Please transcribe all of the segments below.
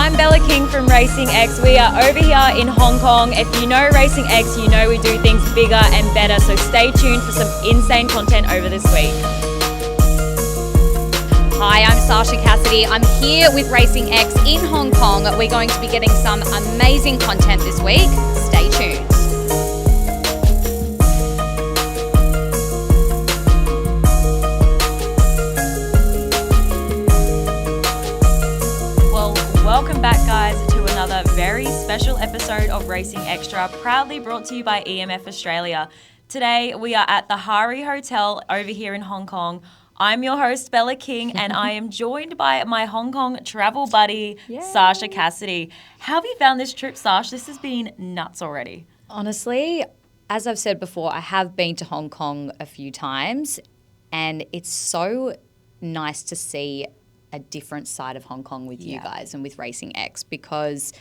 I'm Bella King from Racing X. We are over here in Hong Kong. If you know Racing X, you know we do things bigger and better. So stay tuned for some insane content over this week. Hi, I'm Sarsha Cassidy. I'm here with Racing X in Hong Kong. We're going to be getting some amazing content this week. Stay tuned. Welcome back, guys, to another very special episode of Racing Extra, proudly brought to you by EMF Australia. Today, we are at the Hari Hotel over here in Hong Kong. I'm your host, Bella King, and I am joined by my Hong Kong travel buddy, Sarsha Cassidy. How have you found this trip, Sarsha? This has been nuts already. Honestly, as I've said before, I have been to Hong Kong a few times, and it's so nice to see a different side of Hong Kong with you guys and with Racing X, because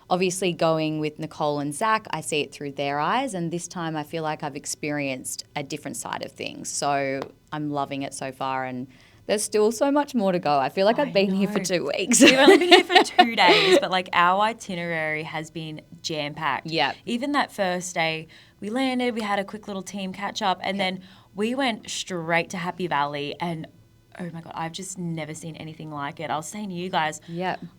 obviously going with Nicole and Zach, I see it through their eyes, and this time I feel like I've experienced a different side of things. So I'm loving it so far, and there's still so much more to go. I feel like I've been here for 2 weeks. We've only been here for 2 days, but like our itinerary has been jam-packed. Yeah. Even that first day, we landed, we had a quick little team catch-up, and then we went straight to Happy Valley, and oh my God, I've just never seen anything like it. I was saying to you guys,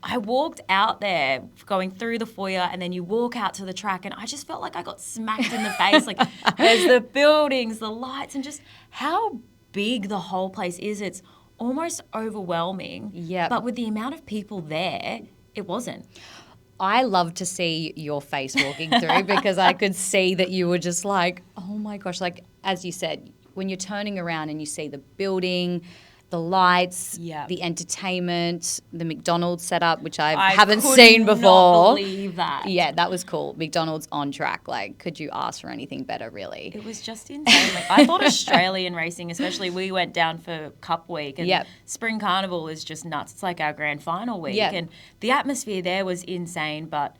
I walked out there going through the foyer, and then you walk out to the track, and I just felt like I got smacked in the face. Like there's the buildings, the lights, and just how big the whole place is. It's almost overwhelming. Yeah. But with the amount of people there, it wasn't. I love to see your face walking through because I could see that you were just like, oh my gosh, like as you said, when you're turning around and you see the building, the lights, the entertainment, the McDonald's setup, which I haven't seen before. I could not believe that. Yeah, that was cool. McDonald's on track. Like, could you ask for anything better, really? It was just insane. Like, I thought Australian racing, especially, we went down for Cup Week, and Spring Carnival is just nuts. It's like our grand final week, and the atmosphere there was insane, but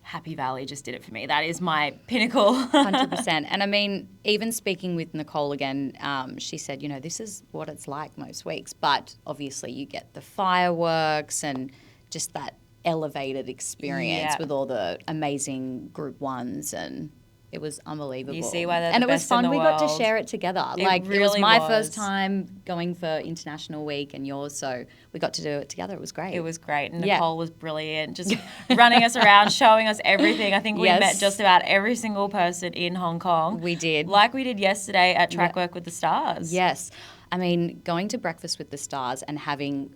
Happy Valley just did it for me. That is my pinnacle. 100%. And I mean, even speaking with Nicole again, she said, you know, this is what it's like most weeks. But obviously you get the fireworks and just that elevated experience with all the amazing Group 1s, and it was unbelievable. You see why they're and the it was best fun. in the We world. got to share it together. It was my first time going for International Week and yours, so we got to do it together. It was great. It was great. And Nicole was brilliant, just running us around, showing us everything. I think we met just about every single person in Hong Kong. We did. Like we did yesterday at Track Work with the Stars. Yes. I mean, going to Breakfast with the Stars and having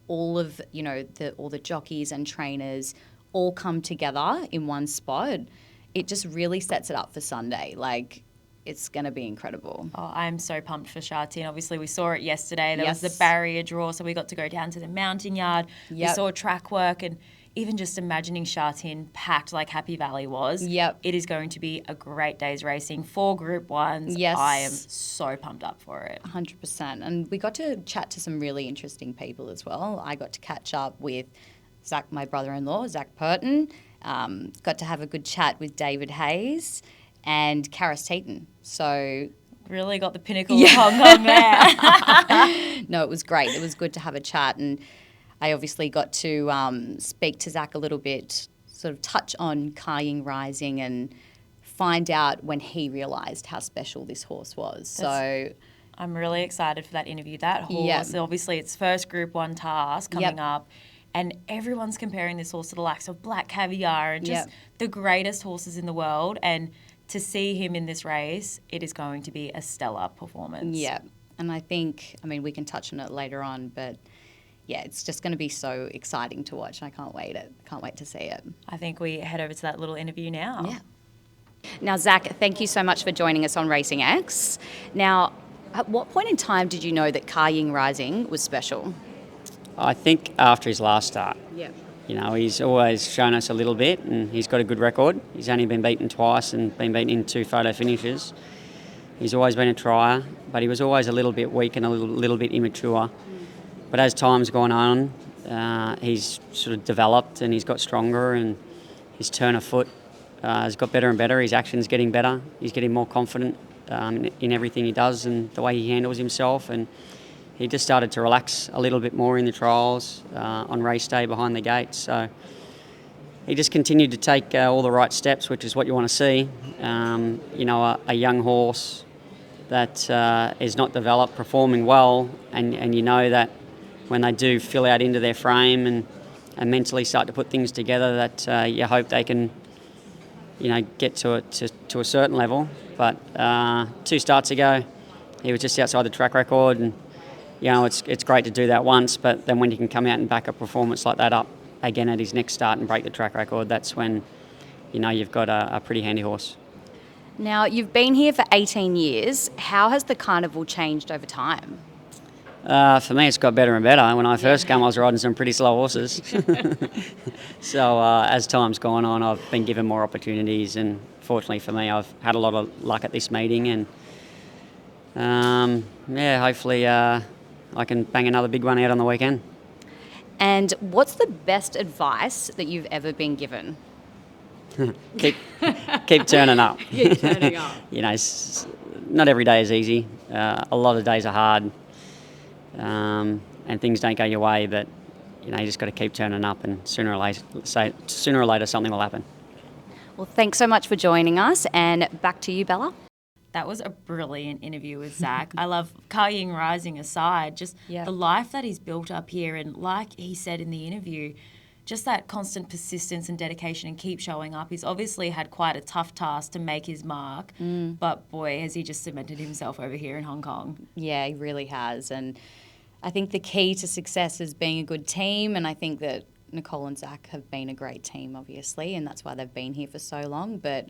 all of, you know, all the jockeys and trainers all come together in one spot, it just really sets it up for Sunday. Like, it's going to be incredible. Oh, I'm so pumped for Sha Tin. Obviously, we saw it yesterday. There was the barrier draw, so we got to go down to the mountain yard. We saw track work, and even just imagining Sha Tin packed like Happy Valley was, it is going to be a great day's racing. 4 Group 1s. Yes. I am so pumped up for it. 100%. And we got to chat to some really interesting people as well. I got to catch up with Zach, my brother-in-law, Zach Purton. Got to have a good chat with David Hayes and Karis Teaton. So really got the pinnacle of Hong Kong there. No, it was great. It was good to have a chat, and I obviously got to speak to Zach a little bit, sort of touch on Kaiying Rising and find out when he realised how special this horse was. I'm really excited for that interview. That horse, obviously its first Group 1 task coming up. And everyone's comparing this horse to the likes of Black Caviar and just the greatest horses in the world. And to see him in this race, it is going to be a stellar performance. Yeah. And I think, I mean, we can touch on it later on, but yeah, it's just going to be so exciting to watch. I can't wait to see it. I think we head over to that little interview now. Yeah. Now, Zach, thank you so much for joining us on Racing X. Now, at what point in time did you know that Kaiying Rising was special? I think after his last start. Yeah. You know, he's always shown us a little bit, and he's got a good record. He's only been beaten twice and been beaten in 2 photo finishes. He's always been a trier, but he was always a little bit weak and a little bit immature. But as time's gone on, he's sort of developed and he's got stronger, and his turn of foot has got better and better. His action's getting better. He's getting more confident in everything he does and the way he handles himself. And he just started to relax a little bit more in the trials on race day behind the gate. So he just continued to take all the right steps, which is what you want to see. A young horse that is not developed, performing well, and you know that when they do fill out into their frame and mentally start to put things together, that you hope they can, get to a certain level. But 2 starts ago, he was just outside the track record, and it's great to do that once, but then when you can come out and back a performance like that up again at his next start and break the track record, that's when you've got a pretty handy horse. Now, you've been here for 18 years. How has the carnival changed over time? For me, it's got better and better. When I first came, I was riding some pretty slow horses. So as time's gone on, I've been given more opportunities, and fortunately for me, I've had a lot of luck at this meeting, and hopefully I can bang another big one out on the weekend. And what's the best advice that you've ever been given? keep turning up. Keep turning up. Not every day is easy. A lot of days are hard, and things don't go your way. But you just got to keep turning up, and sooner or later something will happen. Well, thanks so much for joining us, and back to you, Bella. That was a brilliant interview with Zach. I love Kaying Rising aside, just the life that he's built up here, and like he said in the interview, just that constant persistence and dedication and keep showing up. He's obviously had quite a tough task to make his mark, but boy, has he just cemented himself over here in Hong Kong. Yeah, he really has. And I think the key to success is being a good team, and I think that Nicole and Zach have been a great team, obviously, and that's why they've been here for so long. But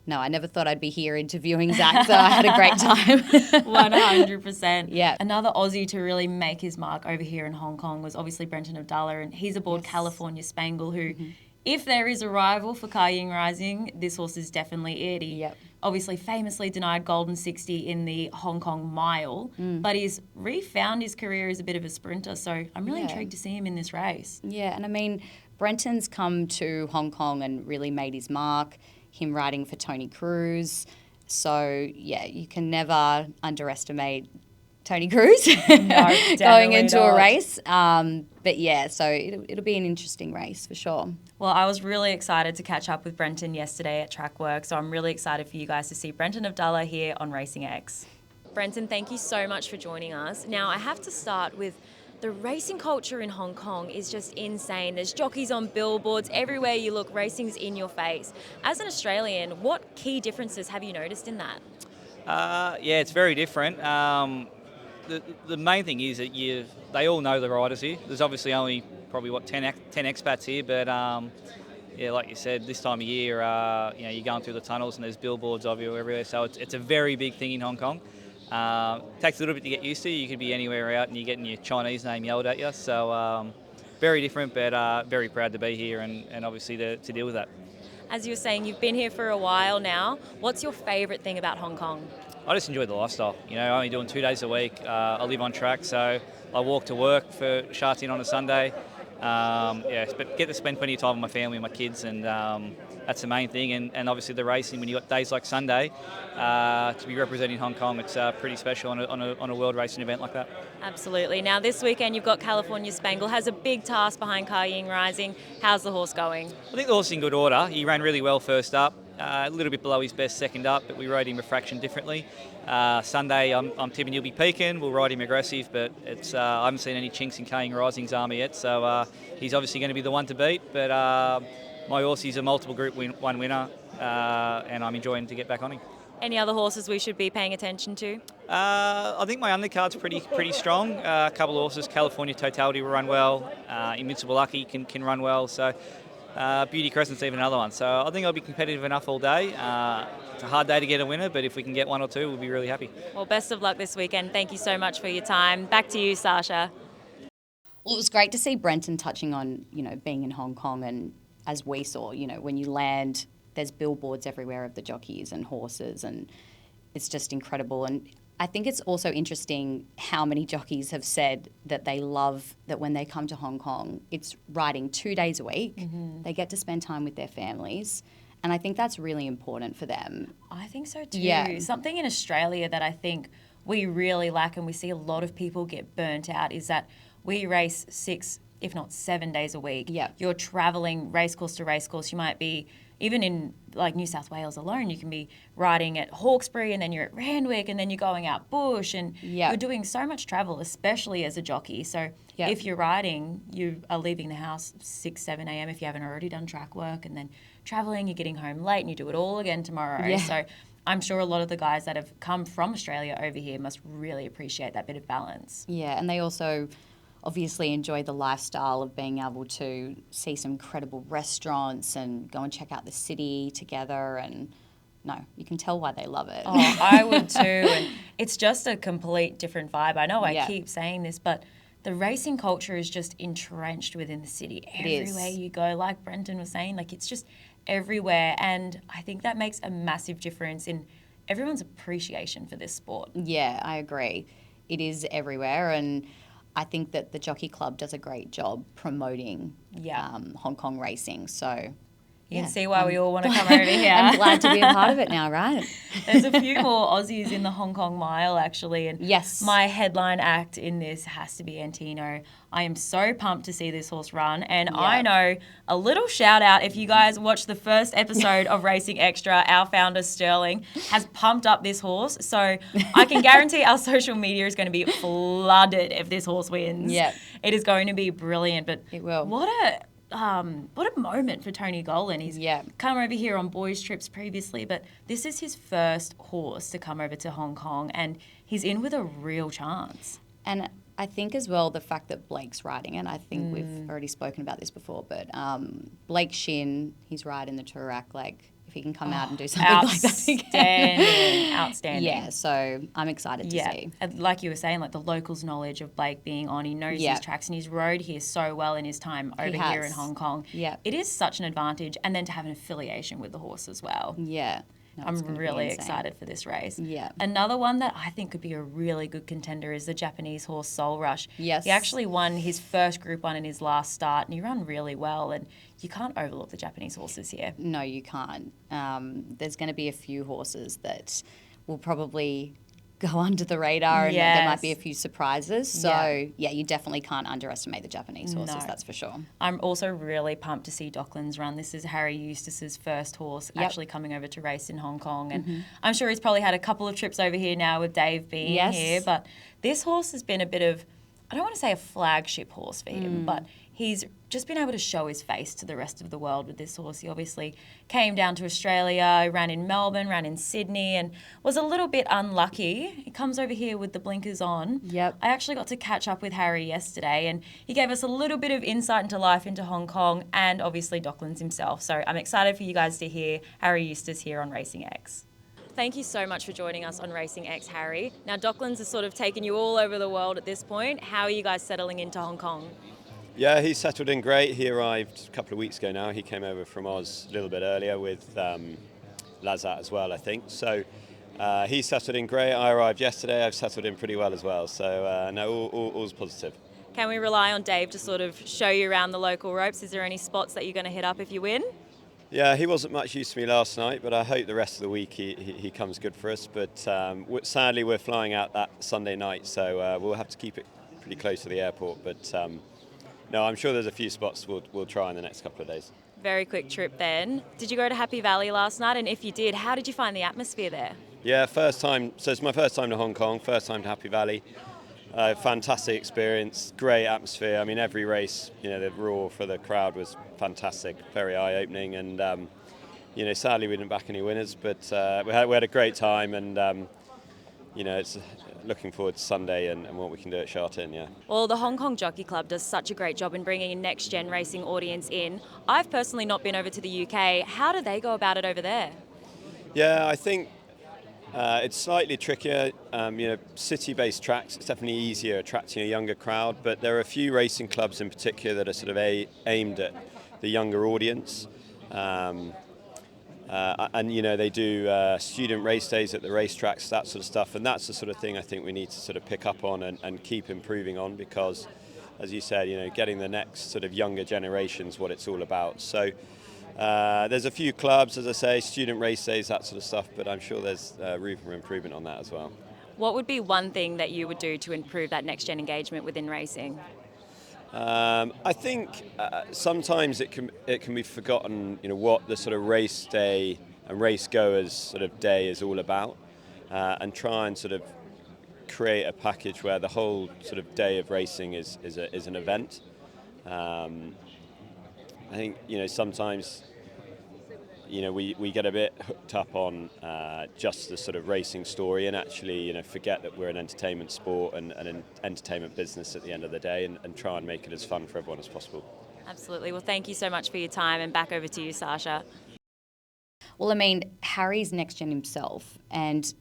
no, I never thought I'd be here interviewing Zach, so I had a great time. 100%. Yeah. Another Aussie to really make his mark over here in Hong Kong was obviously Brenton Abdallah, and he's aboard California Spangle, who, if there is a rival for Kaying Rising, this horse is definitely it. He obviously famously denied Golden 60 in the Hong Kong Mile, but he's refound his career as a bit of a sprinter, so I'm really intrigued to see him in this race. Yeah, and I mean, Brenton's come to Hong Kong and really made his mark, him riding for Tony Cruz. So, yeah, you can never underestimate Tony Cruz going into a race. But, yeah, so it'll be an interesting race for sure. Well, I was really excited to catch up with Brenton yesterday at track work, so I'm really excited for you guys to see Brenton Abdallah here on Racing X. Brenton, thank you so much for joining us. Now, I have to start with the racing culture in Hong Kong is just insane. There's jockeys on billboards. Everywhere you look, racing's in your face. As an Australian, what key differences have you noticed in that? It's very different. The main thing is that they all know the riders here. There's obviously only probably 10 expats here, but like you said, this time of year, you're going through the tunnels and there's billboards of you everywhere. So it's a very big thing in Hong Kong. Takes a little bit to get used to. You could be anywhere out and you're getting your Chinese name yelled at you. So very different, but very proud to be here and obviously to deal with that. As you were saying, you've been here for a while now. What's your favourite thing about Hong Kong? I just enjoy the lifestyle. Only doing 2 days a week. I live on track, so I walk to work for Sha Tin on a Sunday. But get to spend plenty of time with my family and my kids, and that's the main thing. And obviously the racing, when you got days like Sunday, to be representing Hong Kong, it's pretty special on a world racing event like that. Absolutely. Now this weekend you've got California Spangle, has a big task behind Kaying Rising. How's the horse going? I think the horse is in good order. He ran really well first up. A little bit below his best second up, but we rode him a fraction differently. Sunday, I'm tipping he'll be peaking. We'll ride him aggressive, but I haven't seen any chinks in Kaying Rising's armour yet, so he's obviously going to be the one to beat. But my horse is a multiple Group 1 winner, and I'm enjoying to get back on him. Any other horses we should be paying attention to? I think my undercard's pretty strong. A couple of horses, California Totality will run well. Invincible Lucky can run well. So. Beauty Crescent's even another one. So I think I'll be competitive enough all day. It's a hard day to get a winner, but if we can get one or two, we'll be really happy. Well, best of luck this weekend. Thank you so much for your time. Back to you, Sarsha. Well, it was great to see Brenton touching on, being in Hong Kong, and as we saw, when you land, there's billboards everywhere of the jockeys and horses, and it's just incredible. And I think it's also interesting how many jockeys have said that they love that when they come to Hong Kong, it's riding 2 days a week. Mm-hmm. They get to spend time with their families. And I think that's really important for them. I think so too. Yeah. Something in Australia that I think we really lack, and we see a lot of people get burnt out, is that we race 6, if not 7 days a week. Yeah. You're traveling racecourse to racecourse. You might be, even in like New South Wales alone, you can be riding at Hawkesbury and then you're at Randwick and then you're going out bush and you're doing so much travel, especially as a jockey. So if you're riding, you are leaving the house 6, 7 a.m. if you haven't already done track work, and then traveling, you're getting home late and you do it all again tomorrow. Yeah. So I'm sure a lot of the guys that have come from Australia over here must really appreciate that bit of balance. Yeah, and they also obviously enjoy the lifestyle of being able to see some incredible restaurants and go and check out the city together. And no, you can tell why they love it. Oh, I would too. And it's just a complete different vibe. I know I keep saying this, but the racing culture is just entrenched within the city. Everywhere you go, like Brenton was saying, like it's just everywhere. And I think that makes a massive difference in everyone's appreciation for this sport. Yeah, I agree. It is everywhere, and I think that the Jockey Club does a great job promoting Hong Kong racing. So you can see why we all want to come over here. I'm glad to be a part of it now, right? There's a few more Aussies in the Hong Kong Mile, actually. And yes, my headline act in this has to be Antino. I am so pumped to see this horse run. And I know a little shout out, if you guys watched the first episode of Racing Extra, our founder Sterling has pumped up this horse. So I can guarantee our social media is going to be flooded if this horse wins. Yeah. It is going to be brilliant. But it will. What a moment for Tony Golan. He's come over here on boys' trips previously, but this is his first horse to come over to Hong Kong, and he's in with a real chance. And I think as well the fact that Blake's riding it, I think we've already spoken about this before, but Blake Shin, he's riding the Toorak, like if he can come out and do something like that again. Outstanding. Yeah, so I'm excited to see. And like you were saying, like the locals' knowledge of Blake being on, he knows his tracks and he's rode here so well in his time over here in Hong Kong. Yeah. It is such an advantage, and then to have an affiliation with the horse as well. Yeah. No, I'm really excited for this race. Yeah. Another one that I think could be a really good contender is the Japanese horse Soul Rush. Yes. He actually won his first Group 1 in his last start, and he ran really well. And you can't overlook the Japanese horses here. No, you can't. There's going to be a few horses that will probably go under the radar, and there might be a few surprises. So, you definitely can't underestimate the Japanese horses, that's for sure. I'm also really pumped to see Docklands run. This is Harry Eustace's first horse actually coming over to race in Hong Kong. And I'm sure he's probably had a couple of trips over here now with Dave being here. But this horse has been a bit of, I don't want to say a flagship horse for him, but he's just been able to show his face to the rest of the world with this horse. He obviously came down to Australia, ran in Melbourne, ran in Sydney, and was a little bit unlucky. He comes over here with the blinkers on. Yep. I actually got to catch up with Harry yesterday, and he gave us a little bit of insight into life into Hong Kong and obviously Docklands himself. So I'm excited for you guys to hear Harry Eustace here on Racing X. Thank you so much for joining us on Racing X, Harry. Now, Docklands has sort of taken you all over the world at this point. How are you guys settling into Hong Kong? Yeah, he's settled in great. He arrived a couple of weeks ago now. He came over from Oz a little bit earlier with Lazat as well, I think. So he's settled in great. I arrived yesterday. I've settled in pretty well as well. So no, all's positive. Can we rely on Dave to sort of show you around the local ropes? Is there any spots that you're going to hit up if you win? Yeah, he wasn't much use to me last night, but I hope the rest of the week he comes good for us. But sadly, we're flying out that Sunday night, so we'll have to keep it pretty close to the airport. But no, I'm sure there's a few spots we'll try in the next couple of days. Very quick trip then. Did you go to Happy Valley last night? And if you did, how did you find the atmosphere there? Yeah, first time. So it's my first time to Hong Kong, first time to Happy Valley. Fantastic experience, great atmosphere. I mean, every race, the roar for the crowd was fantastic, very eye-opening. And, sadly we didn't back any winners, but we had a great time. And, it's looking forward to Sunday and what we can do at Sha Tin, yeah. Well, the Hong Kong Jockey Club does such a great job in bringing a next-gen racing audience in. I've personally not been over to the UK. How do they go about it over there? Yeah, I think it's slightly trickier. City-based tracks, it's definitely easier attracting a younger crowd, but there are a few racing clubs in particular that are sort of aimed at the younger audience. They do student race days at the racetracks, that sort of stuff, and that's the sort of thing I think we need to sort of pick up on and keep improving on, because, as you said, getting the next sort of younger generation's what it's all about. So there's a few clubs, as I say, student race days, that sort of stuff, but I'm sure there's room for improvement on that as well. What would be one thing that you would do to improve that next-gen engagement within racing? I think sometimes it can be forgotten, what the sort of race day and race goers sort of day is all about, and try and sort of create a package where the whole sort of day of racing is an event. I think sometimes we get a bit hooked up on just the sort of racing story, and actually forget that we're an entertainment sport and an entertainment business at the end of the day, and try and make it as fun for everyone as possible. Absolutely. Well, thank you so much for your time, and back over to you, Sarsha. Well, I mean, Harry's next gen himself, and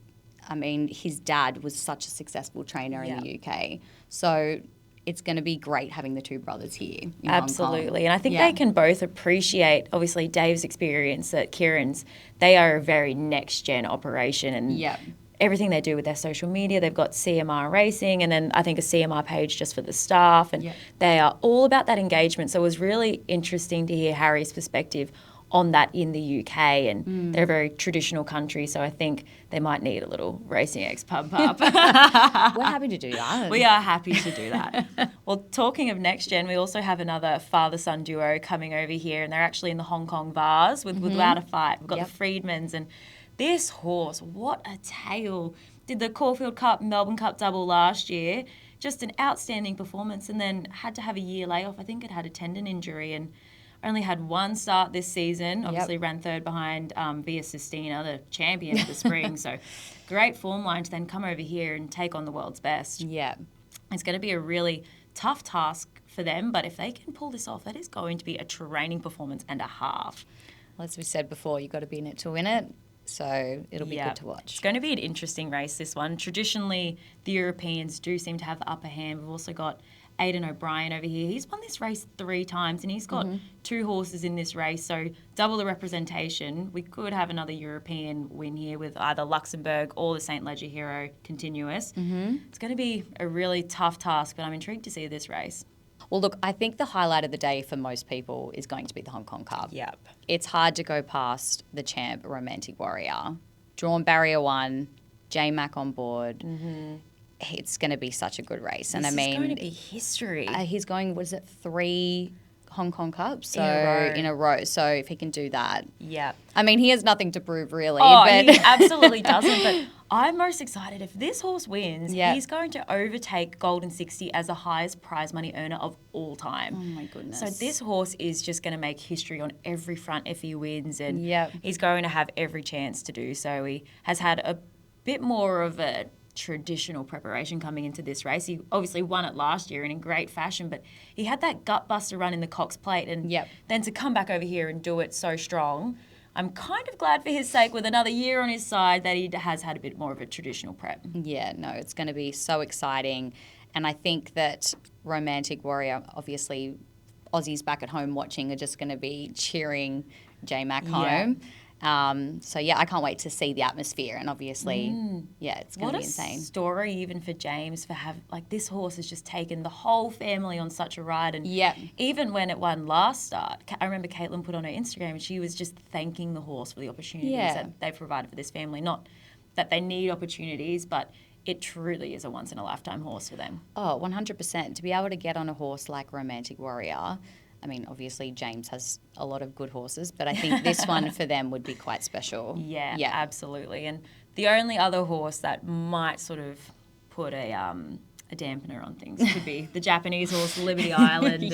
I mean, his dad was such a successful trainer in the UK. So it's going to be great having the two brothers here in Absolutely. Hong Kong. And I think they can both appreciate, obviously, Dave's experience at Kieran's. They are a very next-gen operation, and everything they do with their social media, they've got CMR Racing, and then I think a CMR page just for the staff, and they are all about that engagement. So it was really interesting to hear Harry's perspective on that in the UK, and they're a very traditional country, so I think they might need a little Racing X pump up. We're happy to do that. We are happy to do that. Well, talking of next gen, we also have another father-son duo coming over here, and they're actually in the Hong Kong Vars with Without a Fight. We've got the Friedmans, and this horse, what a tale. Did the Caulfield Cup, Melbourne Cup double last year. Just an outstanding performance, and then had to have a year layoff. I think it had a tendon injury, and only had one start this season. Obviously ran third behind Via Sistina, the champion of the spring. So great form line to then come over here and take on the world's best. Yeah. It's going to be a really tough task for them, but if they can pull this off, that is going to be a training performance and a half. Well, as we said before, you've got to be in it to win it. So it'll be good to watch. It's going to be an interesting race, this one. Traditionally, the Europeans do seem to have the upper hand. We've also got Aidan O'Brien over here. He's won this race 3 times, and he's got 2 horses in this race, so double the representation. We could have another European win here with either Luxembourg or the St. Leger Hero Continuous. It's going to be a really tough task, but I'm intrigued to see this race. Well, look, I think the highlight of the day for most people is going to be the Hong Kong Cup. Yep. It's hard to go past the champ, Romantic Warrior. Drawn barrier 1, J-Mac on board. It's going to be such a good race. And This I mean, is going to be history. he's going, 3 Hong Kong Cups? So in a row. So if he can do that. Yeah. I mean, he has nothing to prove really. Oh, but he absolutely doesn't. But I'm most excited. If this horse wins, he's going to overtake Golden 60 as the highest prize money earner of all time. Oh, my goodness. So this horse is just going to make history on every front if he wins. And Yep. he's going to have every chance to do so. He has had a bit more of a traditional preparation coming into this race. He obviously won it last year and in great fashion, but he had that gutbuster run in the Cox Plate, and then to come back over here and do it so strong, I'm kind of glad for his sake with another year on his side that he has had a bit more of a traditional prep. Yeah, no, it's going to be so exciting. And I think that Romantic Warrior, obviously, Aussies back at home watching are just going to be cheering J-Mac home. So, yeah, I can't wait to see the atmosphere. And obviously, it's going to be insane. What a story even for James for this horse has just taken the whole family on such a ride. And even when it won last start, I remember Caitlin put on her Instagram and she was just thanking the horse for the opportunities that they've provided for this family. Not that they need opportunities, but it truly is a once-in-a-lifetime horse for them. Oh, 100%. To be able to get on a horse like Romantic Warrior, I mean, obviously James has a lot of good horses, but I think this one for them would be quite special. Yeah, absolutely. And the only other horse that might sort of put a dampener on things could be the Japanese horse, Liberty Island.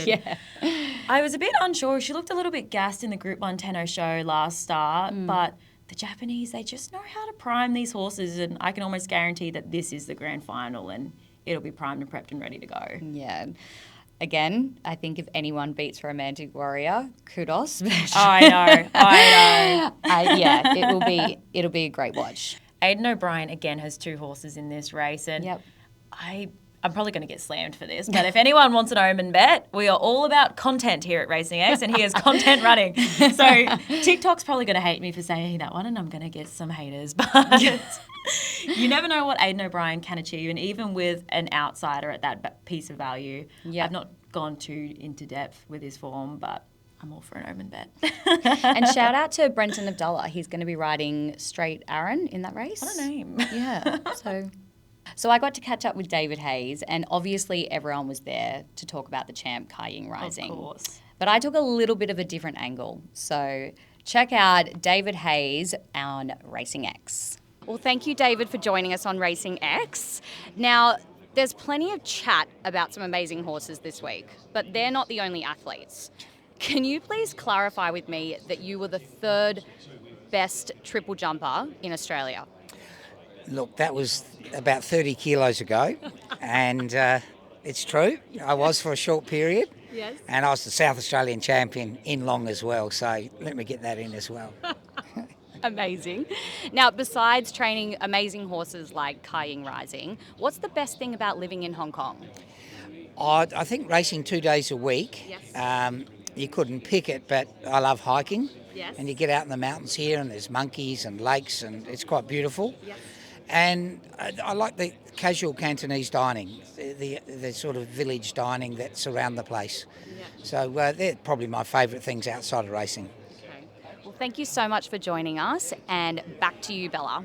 I was a bit unsure. She looked a little bit gassed in the Group 1 Tenno show last start, but the Japanese, they just know how to prime these horses, and I can almost guarantee that this is the grand final and it'll be primed and prepped and ready to go. Yeah. Again, I think if anyone beats Romantic Warrior, kudos. I know. It'll be a great watch. Aidan O'Brien again has 2 horses in this race, and I'm probably going to get slammed for this, but if anyone wants an Omen bet, we are all about content here at Racing X, and he has content running. So TikTok's probably going to hate me for saying that one, and I'm going to get some haters, but you never know what Aidan O'Brien can achieve, and even with an outsider at that piece of value, I've not gone too into depth with his form, but I'm all for an Omen bet. And shout out to Brenton Abdullah. He's going to be riding Straight Aaron in that race. What a name. Yeah, so So I got to catch up with David Hayes, and obviously everyone was there to talk about the champ, Kai Ying Rising. Of course. But I took a little bit of a different angle. So check out David Hayes on Racing X. Well, thank you, David, for joining us on Racing X. Now, there's plenty of chat about some amazing horses this week, but they're not the only athletes. Can you please clarify with me that you were the third best triple jumper in Australia? Look, that was about 30 kilos ago, and it's true. I was for a short period. Yes. And I was the South Australian champion in long as well, so let me get that in as well. Amazing. Now, besides training amazing horses like Kai Ying Rising, what's the best thing about living in Hong Kong? I think racing 2 days a week, Yes. You couldn't pick it, but I love hiking. Yes. And you get out in the mountains here, and there's monkeys and lakes, and it's quite beautiful. Yes. And I like the casual Cantonese dining, the sort of village dining that's around the place. Yeah. So they're probably my favourite things outside of racing. Okay. Well, thank you so much for joining us, and back to you, Bella.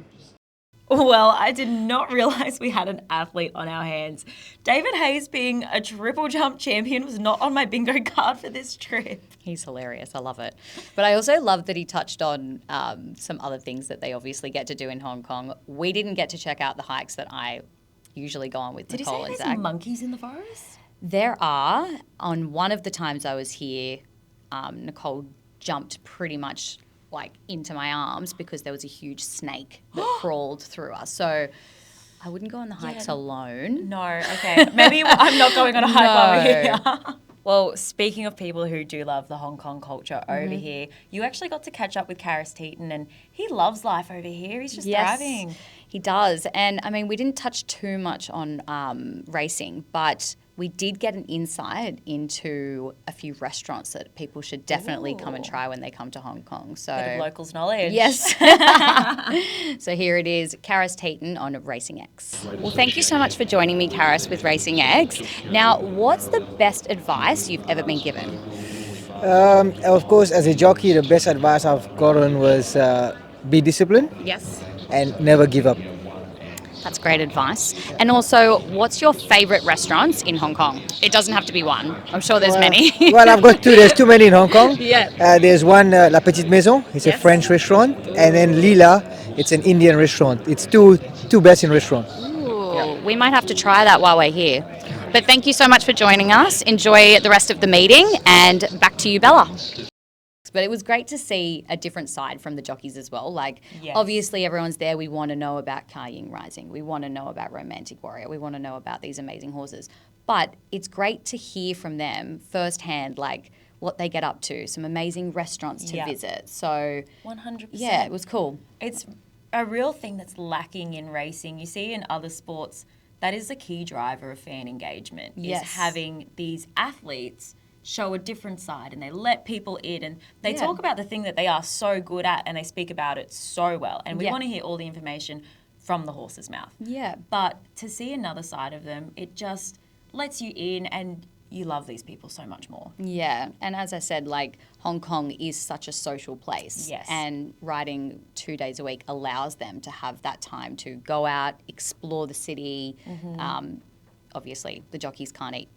Well, I did not realise we had an athlete on our hands. David Hayes being a triple jump champion was not on my bingo card for this trip. He's hilarious. I love it. But I also love that he touched on some other things that they obviously get to do in Hong Kong. We didn't get to check out the hikes that I usually go on with Did Nicole he and say Zach. there's monkeys in the forest? There are. On one of the times I was here, Nicole jumped pretty much like into my arms because there was a huge snake that crawled through us. So I wouldn't go on the hikes alone. No, okay. Maybe I'm not going on a hike while we're here. Well, speaking of people who do love the Hong Kong culture over here, you actually got to catch up with Karis Teeton, and he loves life over here. He's just thriving. He does. And I mean, we didn't touch too much on racing, but we did get an insight into a few restaurants that people should definitely come and try when they come to Hong Kong. So Bit of locals knowledge. yes. So here it is, Karis Teeton on Racing X. Well, thank you so much for joining me, Karis, with Racing X. Now, what's the best advice you've ever been given? Of course, as a jockey, the best advice I've gotten was be disciplined Yes. and never give up. That's great advice. And also, what's your favourite restaurants in Hong Kong? It doesn't have to be one. I'm sure there's many. Well, I've got two. There's too many in Hong Kong. Yeah. There's one, La Petite Maison. It's a French restaurant. And then Lila, it's an Indian restaurant. It's two best in restaurant. Ooh, we might have to try that while we're here. But thank you so much for joining us. Enjoy the rest of the meeting, and back to you, Bella. But it was great to see a different side from the jockeys as well. Like, obviously everyone's there. We want to know about Kai Ying Rising. We want to know about Romantic Warrior. We want to know about these amazing horses. But it's great to hear from them firsthand, like, what they get up to, some amazing restaurants to visit. So 100%. yeah, it was cool. It's a real thing that's lacking in racing. You see in other sports, that is a key driver of fan engagement, is having these athletes show a different side, and they let people in, and they talk about the thing that they are so good at, and they speak about it so well. And we want to hear all the information from the horse's mouth. Yeah. But to see another side of them, it just lets you in, and you love these people so much more. Yeah, and as I said, like, Hong Kong is such a social place. Yes. And riding 2 days a week allows them to have that time to go out, explore the city. Obviously, the jockeys can't eat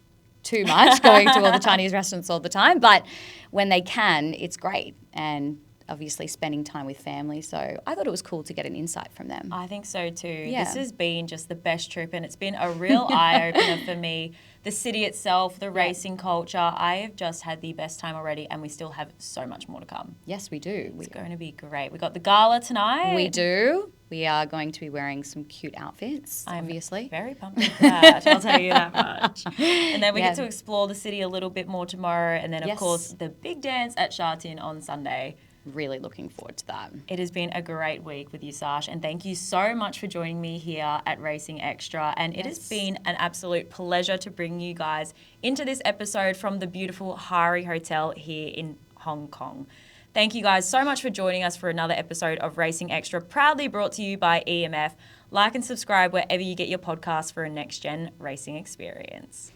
too much going to all the Chinese restaurants all the time, but when they can, it's great. And obviously spending time with family. So I thought it was cool to get an insight from them. I think so too. Yeah. This has been just the best trip, and it's been a real eye-opener for me. The city itself, the racing culture, I have just had the best time already, and we still have so much more to come. Yes, we do. It's going to be great. We got the gala tonight. We do. We are going to be wearing some cute outfits, obviously. Very pumped for that, I'll tell you that much. And then we get to explore the city a little bit more tomorrow, and then, of course, the big dance at Sha Tin on Sunday. Really looking forward to that. It has been a great week with you, Sarsha, and thank you so much for joining me here at Racing Xtra. And it has been an absolute pleasure to bring you guys into this episode from the beautiful Hari Hotel here in Hong Kong. Thank you guys so much for joining us for another episode of Racing Xtra, proudly brought to you by EMF. Like and subscribe wherever you get your podcasts for a next-gen racing experience.